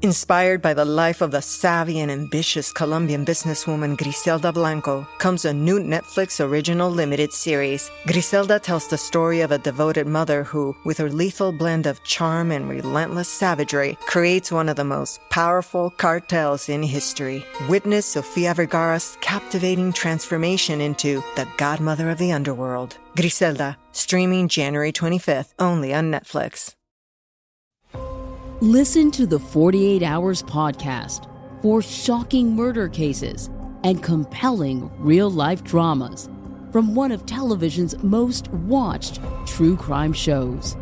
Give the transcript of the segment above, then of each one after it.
Inspired by the life of the savvy and ambitious Colombian businesswoman Griselda Blanco comes a new Netflix original limited series. Griselda tells the story of a devoted mother who, with her lethal blend of charm and relentless savagery, creates one of the most powerful cartels in history. Witness Sofia Vergara's captivating transformation into the godmother of the underworld. Griselda, streaming January 25th, only on Netflix. Listen to the 48 Hours podcast for shocking murder cases and compelling real-life dramas from one of television's most watched true crime shows.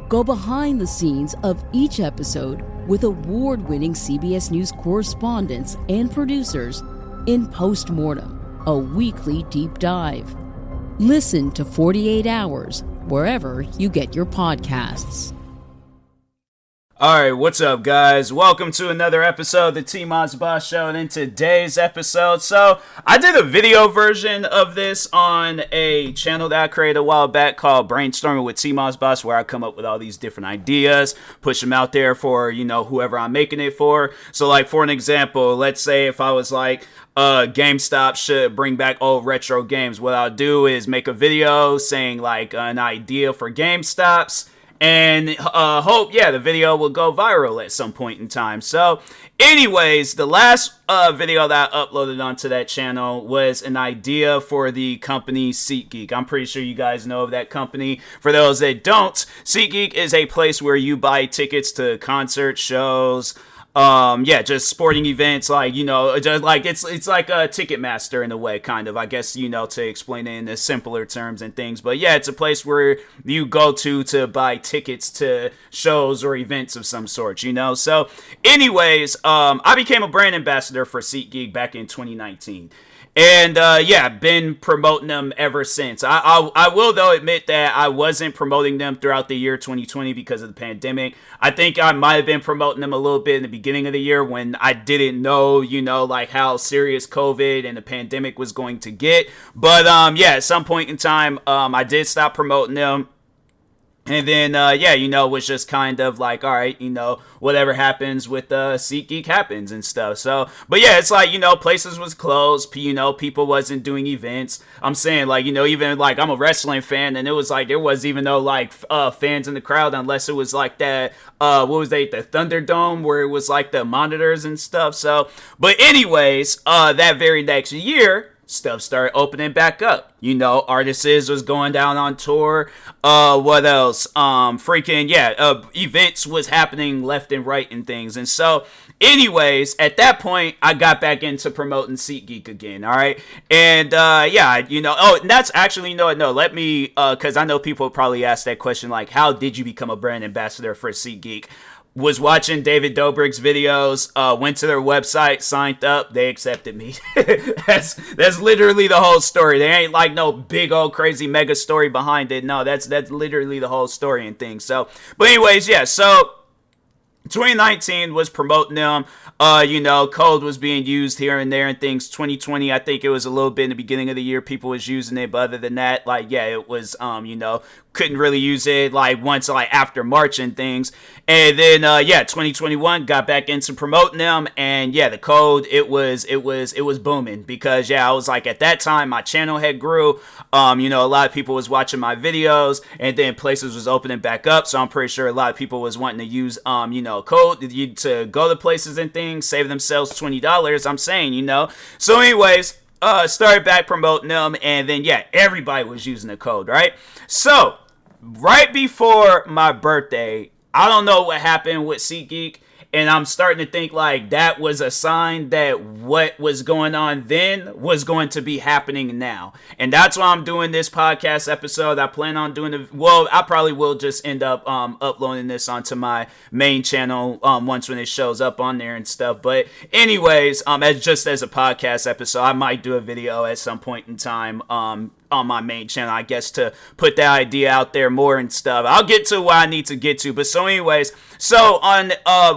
Go behind the scenes of each episode with award-winning CBS News correspondents and producers in Postmortem, a weekly deep dive. Listen to 48 Hours wherever you get your podcasts. Alright, what's up guys? Welcome to another episode of the TMossBoss Show, and in today's episode, I did a video version of this on a channel that I created a while back called Brainstorming with TMossBoss, where I come up with all these different ideas, push them out there for, whoever I'm making it for. So like, for an example, let's say if I was like, GameStop should bring back old retro games, what I'll do is make a video saying like an idea for GameStops, and hope, the video will go viral at some point in time. So, anyways, the last video that I uploaded onto that channel was an idea for the company Seatgeek. I'm pretty sure you guys know of that company. For those that don't, Seatgeek is a place where you buy tickets to concert shows, just sporting events, like, just like it's like a Ticketmaster in a way, kind of, I guess, to explain it in the simpler terms and things. But yeah, it's a place where you go to buy tickets to shows or events of some sort, So anyways, I became a brand ambassador for SeatGeek back in 2019. And, been promoting them ever since. I will, though, admit that I wasn't promoting them throughout the year 2020 because of the pandemic. I think I might have been promoting them a little bit in the beginning of the year when I didn't know, like how serious COVID and the pandemic was going to get. But, at some point in time, I did stop promoting them. And then, was just kind of like, all right, whatever happens with SeatGeek happens and stuff. So, but yeah, it's like, places was closed, people wasn't doing events. I'm saying, like, even like I'm a wrestling fan, and it was like there was even no like fans in the crowd unless it was like that, the Thunderdome, where it was like the monitors and stuff. So, but anyways, that very next year, stuff started opening back up. Artists was going down on tour. What else? Events was happening left and right and things. And so, anyways, at that point, I got back into promoting SeatGeek again, all right? And, and that's actually, let me, because I know people probably ask that question, like, how did you become a brand ambassador for SeatGeek? Was watching David Dobrik's videos, went to their website, signed up, they accepted me. That's literally the whole story. They ain't like no big old crazy mega story behind it. No, that's literally the whole story and things. So, but anyways, so 2019 was promoting them. Code was being used here and there and things. 2020, I think it was a little bit in the beginning of the year, people was using it, but other than that, like, it was, couldn't really use it like once like after March and things. And then 2021 got back into promoting them, and the code, it was booming because I was like, at that time my channel had grew, a lot of people was watching my videos, and then places was opening back up, so I'm pretty sure a lot of people was wanting to use code to go to places and things, save themselves $20. I'm saying, so anyways, started back promoting them, and then everybody was using the code, right? So right before my birthday, I don't know what happened with SeatGeek, and I'm starting to think like that was a sign that what was going on then was going to be happening now. And that's why I'm doing this podcast episode. I plan on doing I probably will just end up uploading this onto my main channel once when it shows up on there and stuff. But anyways, as a podcast episode, I might do a video at some point in time on my main channel, I guess, to put that idea out there more and stuff. I'll get to what I need to get to. But so anyways, so on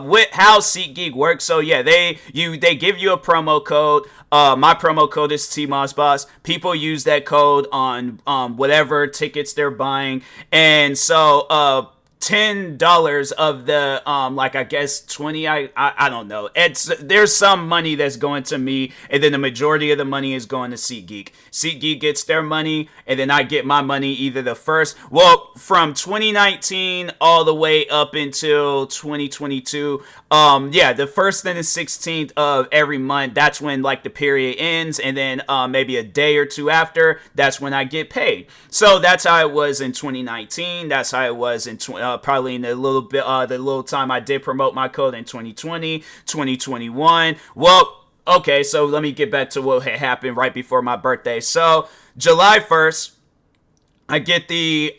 with how SeatGeek works, so they give you a promo code. My promo code is TMossBoss. People use that code on whatever tickets they're buying. And so $10 of the like I guess 20, I don't know. There's some money that's going to me, and then the majority of the money is going to SeatGeek. SeatGeek gets their money, and then I get my money either from 2019 all the way up until 2022. The 1st and the 16th of every month, that's when like the period ends, and then maybe a day or two after, that's when I get paid. So that's how it was in 2019. That's how it was in probably in the little time I did promote my code in 2020, 2021. Well, okay, so let me get back to what had happened right before my birthday. So July 1st, I get the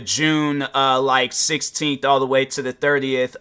June like 16th all the way to the 30th,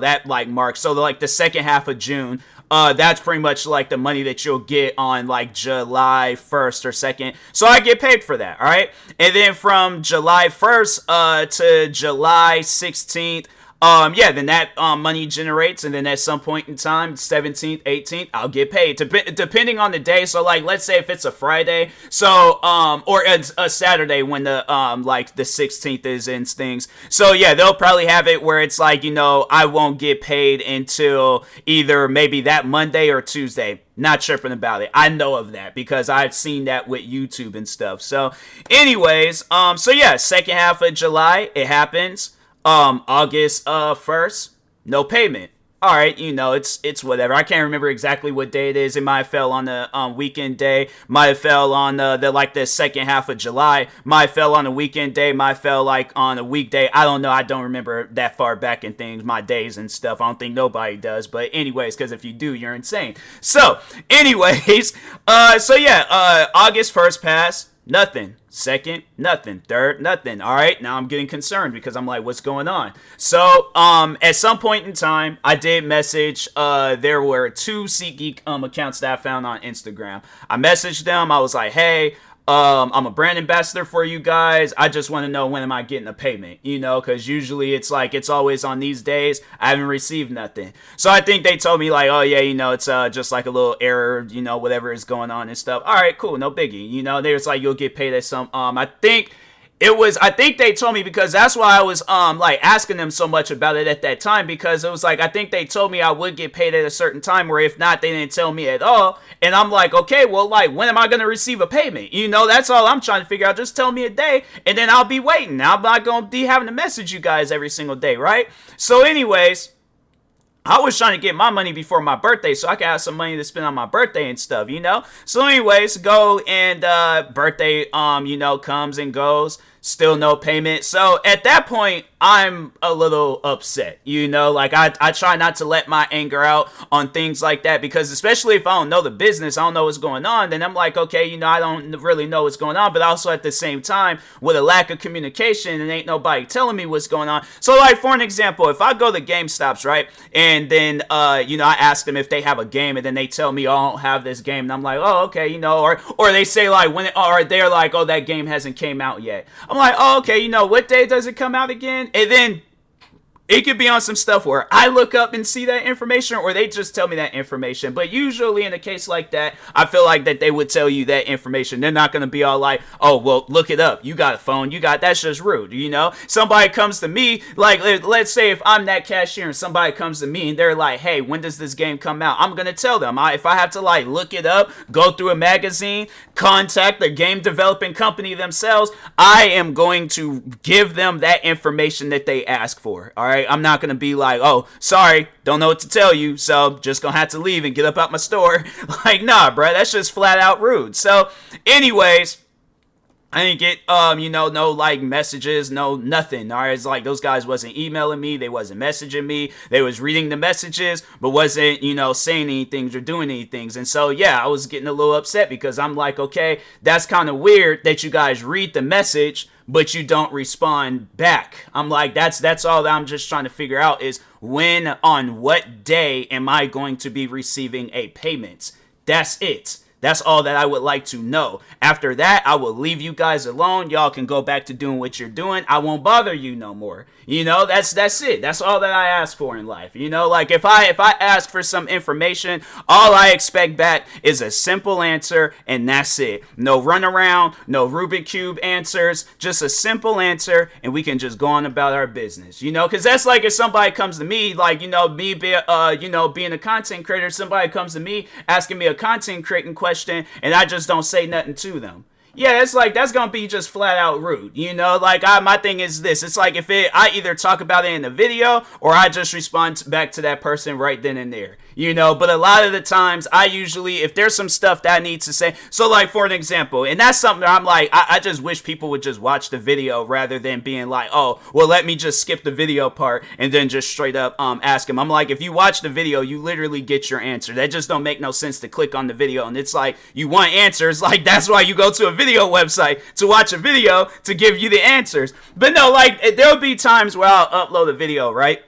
that like mark. So like the second half of June, that's pretty much like the money that you'll get on like July 1st or 2nd. So I get paid for that, all right? And then from July 1st to July 16th, then that money generates, and then at some point in time, 17th, 18th, I'll get paid depending on the day. So like, let's say if it's a Friday, so or it's a Saturday when the like the 16th is in things. So yeah, they'll probably have it where it's like, I won't get paid until either maybe that Monday or Tuesday. Not tripping about it. I know of that because I've seen that with YouTube and stuff. So anyways, second half of July, it happens. August 1st, no payment. All right, it's whatever. I can't remember exactly what day it is. It might have fell on the weekend day. Might have fell on the second half of July. Might have fell on a weekend day. Might have fell like on a weekday. I don't know. I don't remember that far back in things, my days and stuff. I don't think nobody does. But anyways, because if you do, you're insane. So anyways, August 1st passed. Nothing. Second, nothing. Third, nothing. All right, now I'm getting concerned because I'm like, what's going on? So, at some point in time, I did message, there were 2 SeatGeek accounts that I found on Instagram. I messaged them. I was like, hey, I'm a brand ambassador for you guys. I just want to know, when am I getting a payment? Because usually it's like, it's always on these days. I haven't received nothing. So I think they told me like, oh yeah, it's just like a little error, whatever is going on and stuff. All right, cool, no biggie. They was like, you'll get paid at some, I think they told me, because that's why I was like asking them so much about it at that time, because it was like, I think they told me I would get paid at a certain time, or if not, they didn't tell me at all. And I'm like, okay, well, like, when am I going to receive a payment? That's all I'm trying to figure out. Just tell me a day, and then I'll be waiting. I'm not going to be having to message you guys every single day, right? So anyways, I was trying to get my money before my birthday so I could have some money to spend on my birthday and stuff, So anyways, go and birthday, comes and goes. Still no payment. So at that point, I'm a little upset, like I try not to let my anger out on things like that, because especially if I don't know the business, I don't know what's going on, then I'm like, okay, I don't really know what's going on, but also at the same time, with a lack of communication, and ain't nobody telling me what's going on. So like, for an example, if I go to GameStops, right, and then, I ask them if they have a game, and then they tell me, oh, I don't have this game, and I'm like, oh, okay, or they say like, or they're like, oh, that game hasn't came out yet. I'm like, oh, okay, what day does it come out again? And then it could be on some stuff where I look up and see that information, or they just tell me that information. But usually in a case like that, I feel like that they would tell you that information. They're not going to be all like, oh, well, look it up. You got a phone. That's just rude, Somebody comes to me, like, let's say if I'm that cashier and somebody comes to me and they're like, hey, when does this game come out? I'm going to tell them. If I have to, like, look it up, go through a magazine, contact the game developing company themselves, I am going to give them that information that they ask for, all right? I'm not going to be like, oh, sorry, don't know what to tell you, so just going to have to leave and get up out my store. Like, nah, bro, that's just flat out rude. So, anyways, I didn't get, no, like, messages, no, nothing, all right? It's like those guys wasn't emailing me, they wasn't messaging me, they was reading the messages, but wasn't, saying anything or doing anything. And so, yeah, I was getting a little upset, because I'm like, okay, that's kind of weird that you guys read the message, but you don't respond back. I'm like, that's all that I'm just trying to figure out is on what day am I going to be receiving a payment? That's it. That's all that I would like to know. After that, I will leave you guys alone. Y'all can go back to doing what you're doing. I won't bother you no more. You know, that's it. That's all that I ask for in life. You know, like if I ask for some information, all I expect back is a simple answer, and that's it. No runaround, no Rubik Cube answers, just a simple answer, and we can just go on about our business. You know, because that's like if somebody comes to me, like, you know, me being a content creator, somebody comes to me asking me a content creating question, and I just don't say nothing to them. Yeah, it's like, that's gonna be just flat out rude, you know? Like, my thing is this, it's like I either talk about it in the video, or I just respond back to that person right then and there, you know? But a lot of the times, I usually, if there's some stuff that I need to say, so like, for an example, and that's something that I'm like, I just wish people would just watch the video, rather than being like, oh, well, let me just skip the video part, and then just straight up ask him. I'm like, if you watch the video, you literally get your answer. That just don't make no sense to click on the video, and it's like, you want answers, like, that's why you go to a video website to watch a video to give you the answers. But no, like, there'll be times where I'll upload a video, right?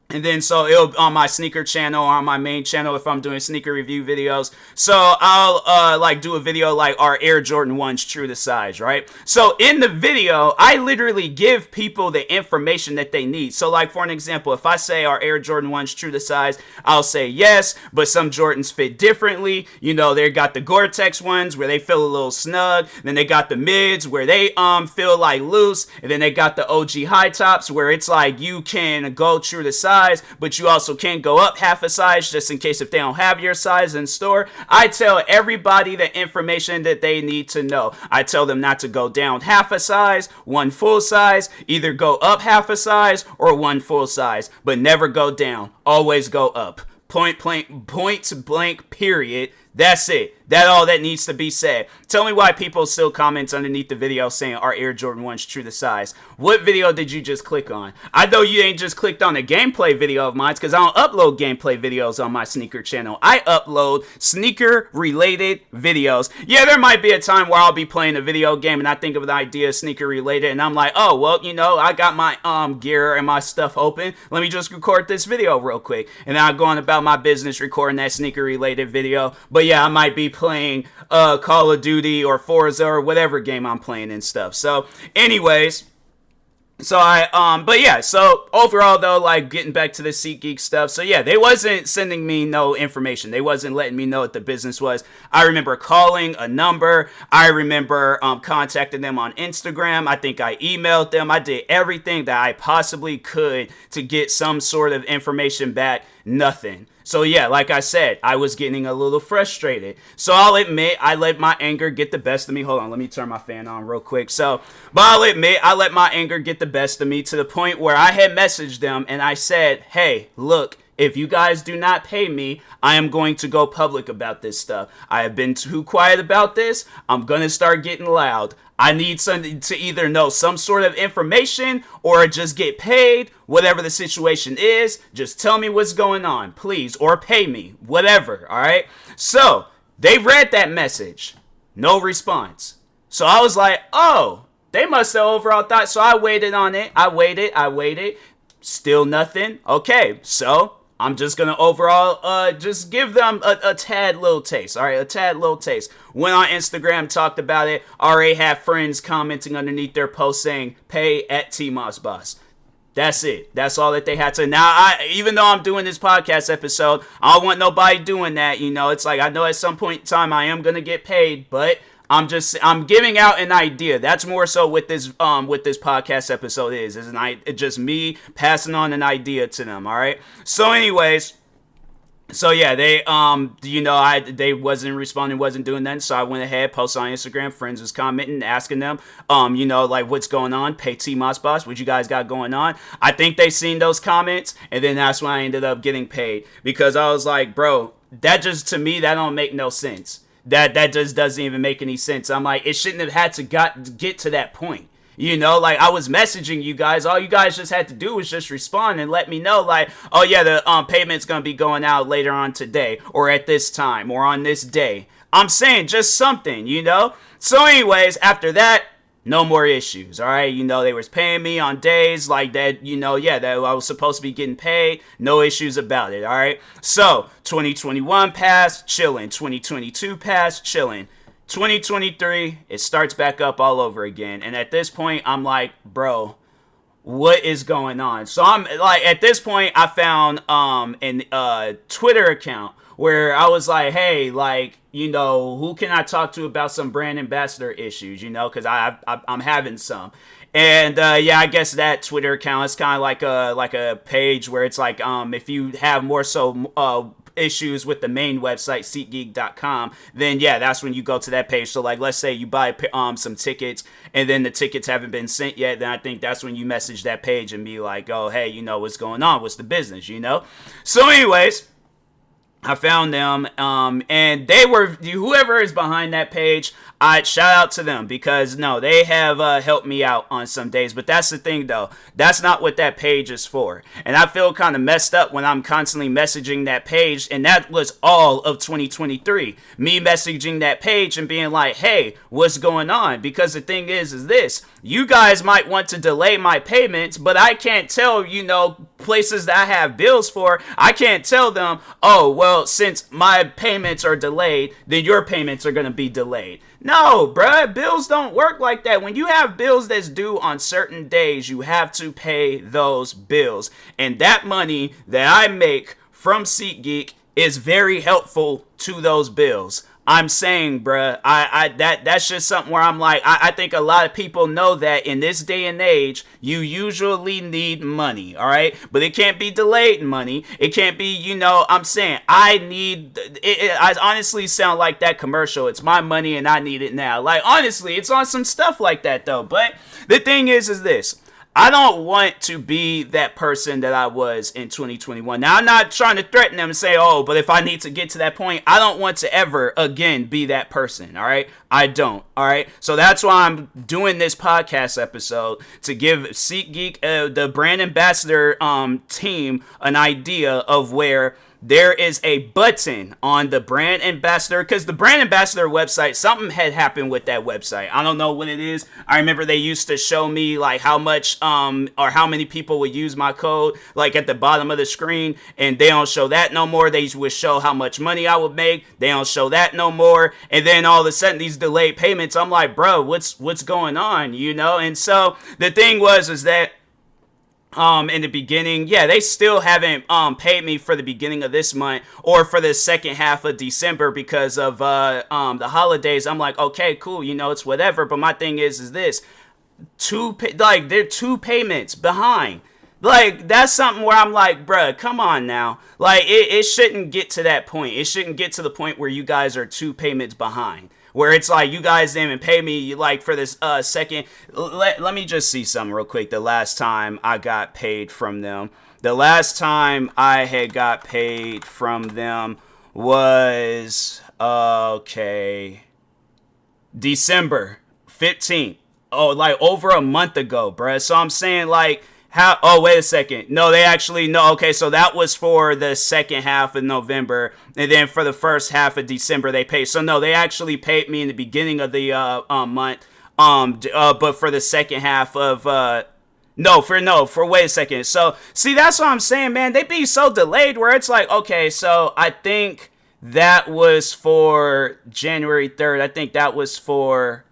And then so it'll on my sneaker channel or on my main channel if I'm doing sneaker review videos. So I'll like do a video like, are Air Jordan 1s true to size, right? So in the video, I literally give people the information that they need. So like, for an example, if I say, are Air Jordan 1s true to size, I'll say yes, but some Jordans fit differently. You know, they got the Gore-Tex ones where they feel a little snug. Then they got the mids where they feel like loose. And then they got the OG high tops where it's like you can go true to size, but you also can't go up half a size just in case if they don't have your size in store. I tell everybody the information that they need to know. I tell them not to go down half a size, one full size, either go up half a size or one full size, but never go down. Always go up. Point blank, period. That's it. That's all that needs to be said. Tell me why people still comment underneath the video saying, are Air Jordan 1s true to size? What video did you just click on? I know you ain't just clicked on a gameplay video of mine, because I don't upload gameplay videos on my sneaker channel. I upload sneaker-related videos. Yeah, there might be a time where I'll be playing a video game and I think of an idea sneaker-related, and I'm like, oh, well, you know, I got my gear and my stuff open. Let me just record this video real quick. And then I go on about my business recording that sneaker-related video. But yeah, I might be playing Call of Duty or Forza or whatever game I'm playing and stuff. So anyways, so but yeah, so overall though, like getting back to the Seatgeek stuff, so yeah, they wasn't sending me no information. They wasn't letting me know what the business was. I remember calling a number. I remember contacting them on Instagram. I think I emailed them. I did everything that I possibly could to get some sort of information back. Nothing. So yeah, like I said, I was getting a little frustrated. So I'll admit, I let my anger get the best of me. Hold on, let me turn my fan on real quick. But I'll admit, I let my anger get the best of me to the point where I had messaged them and I said, hey, look, if you guys do not pay me, I am going to go public about this stuff. I have been too quiet about this. I'm going to start getting loud. I need something to either know some sort of information or just get paid, whatever the situation is. Just tell me what's going on, please, or pay me, whatever, all right? So they read that message. No response. So I was like, oh, they must have overall thought. So I waited on it. I waited. Still nothing. Okay, so I'm just going to overall just give them a tad little taste, all right? A tad little taste. Went on Instagram, talked about it. Already have friends commenting underneath their post saying, pay at TMossBoss. That's it. That's all that they had to. Now, even though I'm doing this podcast episode, I don't want nobody doing that, you know? It's like, I know at some point in time I am going to get paid, but I'm giving out an idea. That's more so what this podcast episode is just me passing on an idea to them, all right? So anyways, so yeah, they they wasn't responding, wasn't doing that, so I went ahead, posted on Instagram, friends was commenting, asking them, like, what's going on, pay TMossBoss, what you guys got going on? I think they seen those comments, and then that's when I ended up getting paid, because I was like, bro, that just, to me, that don't make no sense. That just doesn't even make any sense. I'm like, it shouldn't have had to get to that point. You know, like, I was messaging you guys. All you guys just had to do was just respond and let me know, like, oh yeah, the payment's gonna be going out later on today, or at this time, or on this day. I'm saying just something, you know? So anyways, after that, No more issues, all right? You know, they was paying me on days like that, you know, yeah, that I was supposed to be getting paid. No issues about it, all right? So, 2021 passed, chilling. 2022 passed, chilling. 2023, it starts back up all over again. And at this point, I'm like, bro, what is going on? So I'm like, at this point, I found an Twitter account where I was like, hey, like, you know, who can I talk to about some brand ambassador issues, you know, because I'm having some. And yeah, I guess that Twitter account is kind of like a page where it's like, if you have more so issues with the main website, Seatgeek.com, then yeah, that's when you go to that page. So like, let's say you buy some tickets and then the tickets haven't been sent yet, then I think that's when you message that page and be like, oh, hey, you know, what's going on? What's the business, you know? So anyways, I found them, and they were, whoever is behind that page, I shout out to them, because no, they have helped me out on some days. But that's the thing, though, that's not what that page is for. And I feel kind of messed up when I'm constantly messaging that page, and that was all of 2023, me messaging that page and being like, hey, what's going on? Because the thing is this, you guys might want to delay my payments, but I can't tell, you know, places that I have bills for, I can't tell them, oh, well, since my payments are delayed, then your payments are going to be delayed. No, bruh, bills don't work like that. When you have bills that's due on certain days, you have to pay those bills. And that money that I make from SeatGeek is very helpful to those bills. I'm saying, bruh, that's just something where I'm like, I think a lot of people know that in this day and age, you usually need money, all right? But it can't be delayed money. It can't be, you know, I'm saying, I honestly sound like that commercial. It's my money and I need it now. Like, honestly, it's on some stuff like that, though. But the thing is this. I don't want to be that person that I was in 2021. Now, I'm not trying to threaten them and say, oh, but if I need to get to that point, I don't want to ever again be that person, all right? I don't, all right? So that's why I'm doing this podcast episode, to give SeatGeek, the brand ambassador team, an idea of where there is a button on the brand ambassador, because the brand ambassador website, something had happened with that website. I don't know what it is. I remember they used to show me like how much or how many people would use my code like at the bottom of the screen, and they don't show that no more. They would show how much money I would make. They don't show that no more. And then all of a sudden these delayed payments, I'm like, bro, what's going on, you know? And so the thing is that in the beginning, yeah, they still haven't paid me for the beginning of this month or for the second half of December because of the holidays. I'm like, okay, cool, you know, it's whatever. But my thing is this, they're two payments behind. Like, that's something where I'm like, bruh, come on now. Like, it shouldn't get to that point. It shouldn't get to the point where you guys are two payments behind, where it's like, you guys didn't even pay me, like, for this second. Let me just see something real quick. The last time I got paid from them. The last time I had got paid from them was, December 15th. Oh, like, over a month ago, bruh. So I'm saying, like, how? Oh, wait a second. No, they actually, no. Okay, so that was for the second half of November, and then for the first half of December they paid. So no, they actually paid me in the beginning of the month. But for the second half of wait a second. So see, that's what I'm saying, man. They be so delayed where it's like, okay, so I think that was for January 3rd. I think that was for.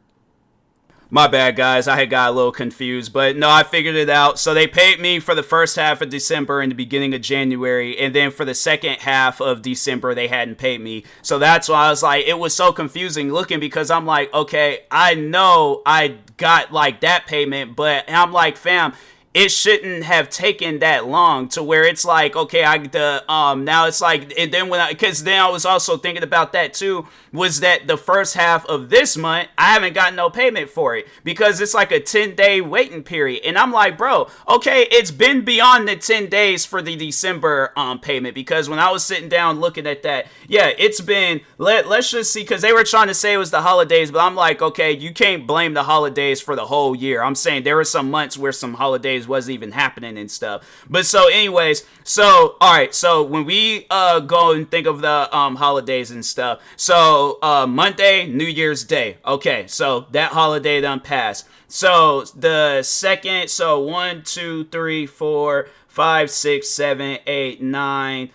My bad, guys. I had got a little confused, but no, I figured it out. So they paid me for the first half of December and the beginning of January, and then for the second half of December, they hadn't paid me. So that's why I was like, it was so confusing looking, because I'm like, okay, I know I got like that payment, but I'm like, fam, it shouldn't have taken that long to where it's like, okay, now it's like, and then because then I was also thinking about that too, was that the first half of this month, I haven't gotten no payment for it because it's like a 10-day waiting period. And I'm like, bro, okay, it's been beyond the 10 days for the December payment, because when I was sitting down looking at that, yeah, it's been, let's just see, because they were trying to say it was the holidays, but I'm like, okay, you can't blame the holidays for the whole year. I'm saying there were some months where some holidays holidays wasn't even happening and stuff. But so anyways, so all right, so when we go and think of the holidays and stuff, so Monday, New Year's Day. Okay, so that holiday done passed. So the second, so 1, 2, 3, 4, 5, 6, 7, 8, 9.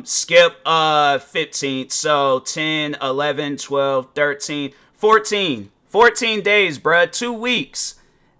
Skip 15th, so 10, 11, 12, 13, 14. 14 days, bruh. 2 weeks.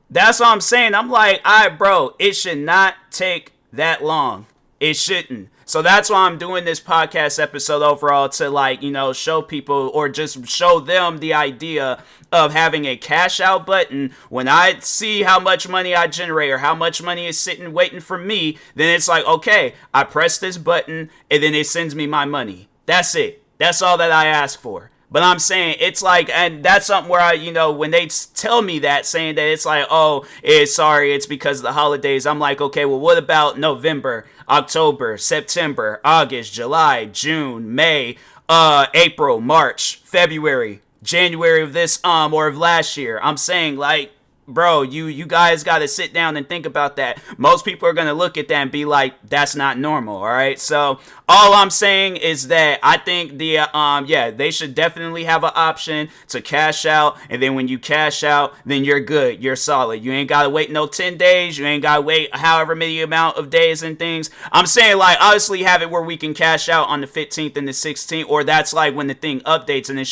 That's what I'm saying. I'm like, all right, bro, it should not take that long. It shouldn't. So that's why I'm doing this podcast episode overall, to like, you know, show people, or just show them the idea of having a cash out button. When I see how much money I generate or how much money is sitting waiting for me, then it's like, okay, I press this button and then it sends me my money. That's it. That's all that I ask for. But I'm saying, it's like, and that's something where I, you know, when they tell me that, saying that it's like, oh, it's because of the holidays, I'm like, okay, well, what about November, October, September, August, July, June, May, April, March, February, January of this, or of last year? I'm saying, like, bro, you guys got to sit down and think about that. Most people are going to look at that and be like, that's not normal, all right? So all I'm saying is that I think they should definitely have an option to cash out, and then when you cash out, then you're good, you're solid. You ain't got to wait no 10 days, you ain't got to wait however many amount of days and things. I'm saying, like, obviously have it where we can cash out on the 15th and the 16th, or that's like when the thing updates and it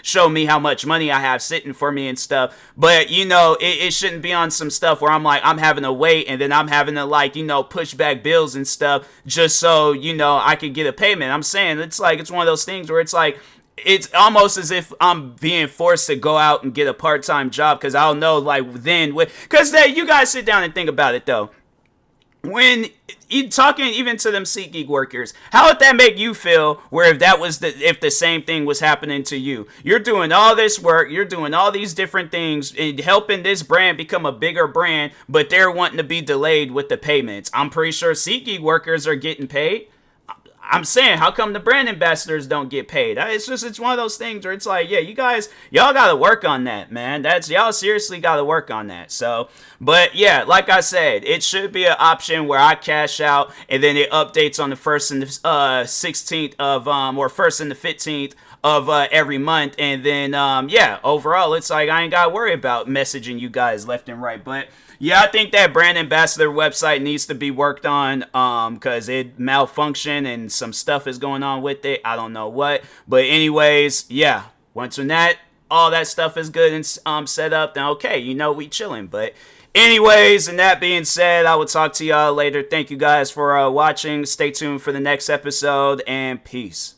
show me how much money I have sitting for me and stuff. But, you know, it shouldn't be on some stuff where I'm like, I'm having to wait, and then I'm having to, like, you know, push back bills and stuff just so, you know, I could get a payment. I'm saying, it's like, it's one of those things where it's like, it's almost as if I'm being forced to go out and get a part-time job, because I don't know, like, then, because you guys sit down and think about it, though. When you talking even to them Seatgeek workers, how would that make you feel? Where if the same thing was happening to you, you're doing all this work, you're doing all these different things, and helping this brand become a bigger brand, but they're wanting to be delayed with the payments. I'm pretty sure Seatgeek workers are getting paid. I'm saying, how come the brand ambassadors don't get paid? It's one of those things where it's like, yeah, y'all got to work on that, man. Y'all seriously got to work on that. So, but yeah, like I said, it should be an option where I cash out and then it updates on the 1st and the 16th of, or 1st and the 15th of every month. And then, overall, it's like, I ain't got to worry about messaging you guys left and right. But yeah, I think that brand ambassador website needs to be worked on, because it malfunctioned and some stuff is going on with it. I don't know what. But anyways, yeah, once all that stuff is good and set up, then okay, you know, we chilling. But anyways, and that being said, I will talk to y'all later. Thank you guys for watching. Stay tuned for the next episode, and peace.